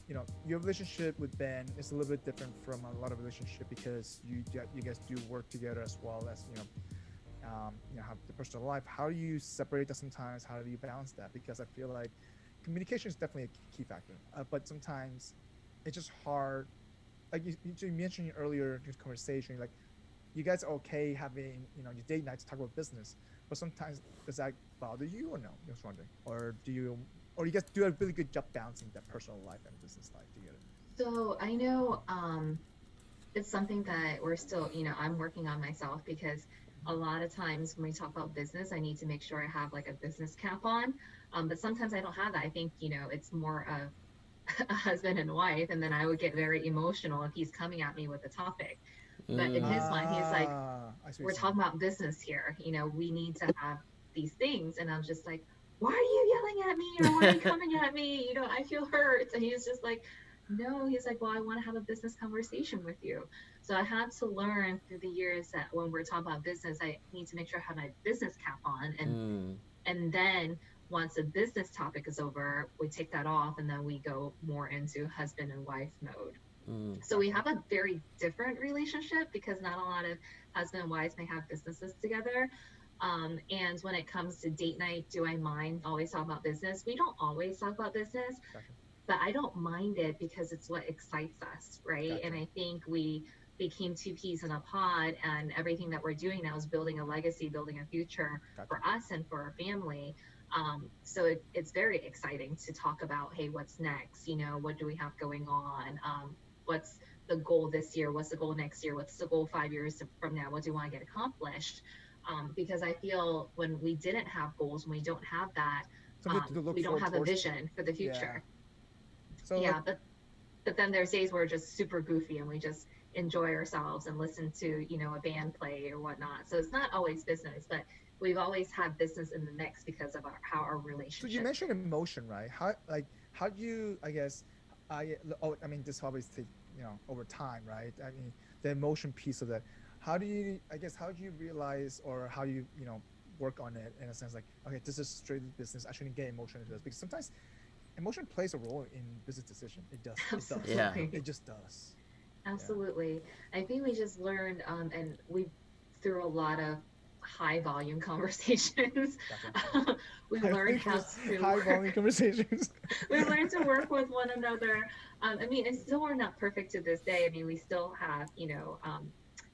your relationship with Ben is a little bit different from a lot of relationship because you guys do work together as well as have the personal life. How do you separate that sometimes? How do you balance that? Because I feel like communication is definitely a key factor, but sometimes it's just hard. Like you mentioned earlier in this conversation, like you guys are okay having your date nights talk about business, but sometimes does that bother you or no? Just wondering, or you guys do a really good job balancing that personal life and business life together. So I know it's something that we're still, I'm working on myself because a lot of times when we talk about business, I need to make sure I have like a business cap on. But sometimes I don't have that. I think, it's more of a husband and wife, and then I would get very emotional if he's coming at me with a topic. But in his mind, he's like, I see what we're you're saying. talking about business here. We need to have these things. And I'm just like, why are you yelling at me? Or why are you coming at me? I feel hurt. And he's just like, no, he's like, well, I want to have a business conversation with you. So I had to learn through the years that when we're talking about business, I need to make sure I have my business cap on. And then once the business topic is over, we take that off and then we go more into husband and wife mode. So we Gotcha. have a very different relationship because not a lot of husband and wives may have businesses together. And when it comes to date night, do I mind always talk about business? We don't always talk about business, Gotcha. but I don't mind it because it's what excites us, right? And Gotcha. I think we became two peas in a pod, and everything that we're doing now is building a legacy, building a future Gotcha. for us and for our family. So it's very exciting to talk about, hey, what's next? What do we have going on? What's the goal this year? What's the goal next year? What's the goal 5 years from now? What do you want to get accomplished? Because I feel when we didn't have goals, when we don't have that, Something to look we don't forward have a towards. vision for the Yeah. future. So like Yeah, but then there's days where we're just super goofy and we just enjoy ourselves and listen to a band play or whatnot. So it's not always business, but we've always had business in the mix because of how our so you relationship mentioned is. emotion, right? How do you I guess I mean this always take over time, right? I mean the emotion piece of that. How do you realize or how do you work on it in a sense like okay this is straight business I shouldn't get emotion into this because sometimes emotion plays a role in business decision. It does Yeah. Absolutely. it just does. Yeah, Absolutely. I think we just learned, and we through a lot of high volume conversations, gotcha. we High learned volume, how to high volume conversations. we learned to work with one another. I mean, and still we're not perfect to this day. I mean, we still have,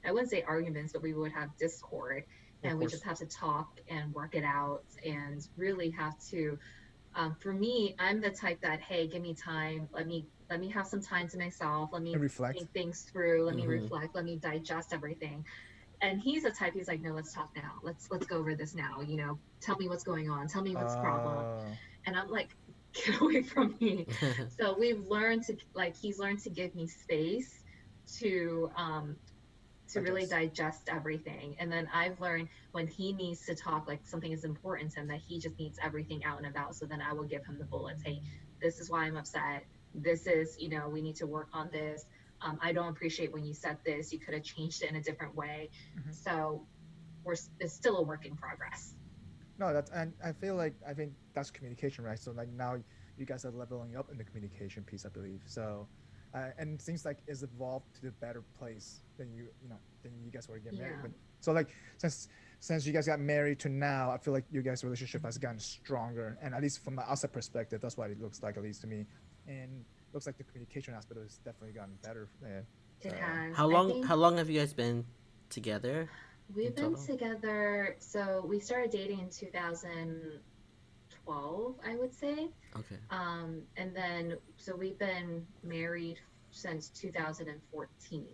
I wouldn't say arguments, but we would have discord, Of and we just course. have to talk and work it out, and really have to. For me, I'm the type that, hey, give me time. Let me have some time to myself. Let And me reflect. think things through. Let me reflect. Let me digest everything. And he's a type. He's like, no, let's talk now. Let's go over this now. Tell me what's going on. Tell me what's the problem. Uh, And I'm like, get away from me. So we've learned to like he's learned to give me space to um to really digest. digest everything. And then I've learned when he needs to talk, like something is important to him, that he just needs everything out and about. So then I will give him the bullets. Hey, this is why I'm upset. This is, we need to work on this. I don't appreciate when you said this. You could have changed it in a different way. Mhm. So it's still a work in progress. No, and I think that's communication, right? So like now you guys are leveling up in the communication piece, I believe. So, and it seems like it's evolved to the better place than you guys were to get married. Yeah. But so like since since you guys got married to now, I feel like you guys' relationship has gotten stronger, and at least from the outside perspective, that's what it looks like, at least to me. And looks like the communication aspect has definitely gotten better. It So has. How I long? think How long have you guys been together in we've been total? together. So we started dating in 2012, I would say. Okay. And then, so we've been married since 2014.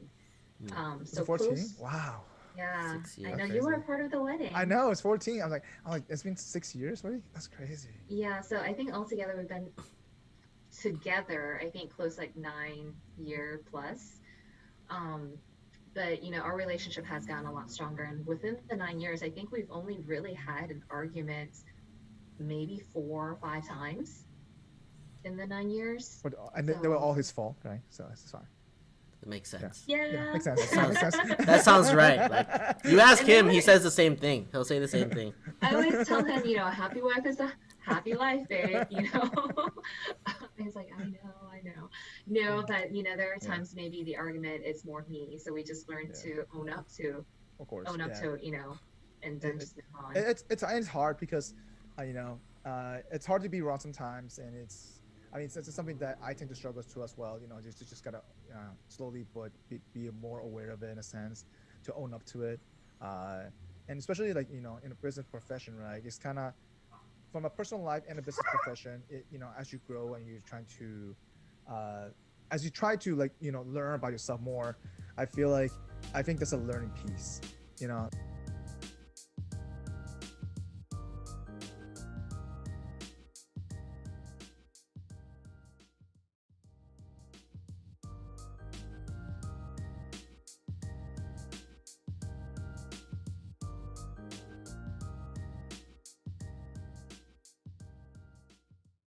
was it So 14? close. Wow, Yeah. Six I that's know years. you were crazy. a part of the I wedding. know it's 14. I'm like, it's been 6 years already. That's crazy. Yeah. So I think altogether we've been together, I think close like 9 year plus. Um, but our relationship has gotten a lot stronger. And within the 9 years, I think we've only really had an argument maybe 4 or 5 times in the 9 years. But and they were So all his fault, right? So it's fine. That makes Yeah, sense. yeah, yeah. makes sense. That Yeah, makes sounds. sense. That sounds right. Like you ask And they him, he were says the same thing. He'll say the same thing. I always tell him, a happy wife is a happy life, babe. He's like, I know. No, but there are Yeah. times maybe the argument is more me. So we just learn Yeah. to Of course. own up Yeah. to, and then It, just move on. it's hard because it's hard to be wrong sometimes, and it's something that I tend to struggle to as well. Just gotta slowly but be more aware of it in a sense, to own up to it, uh, and especially like in a business profession, right? It's kind of from a personal life and a business profession. As you grow and you're trying to, uh, as you try to like learn about yourself more, I think that's a learning piece.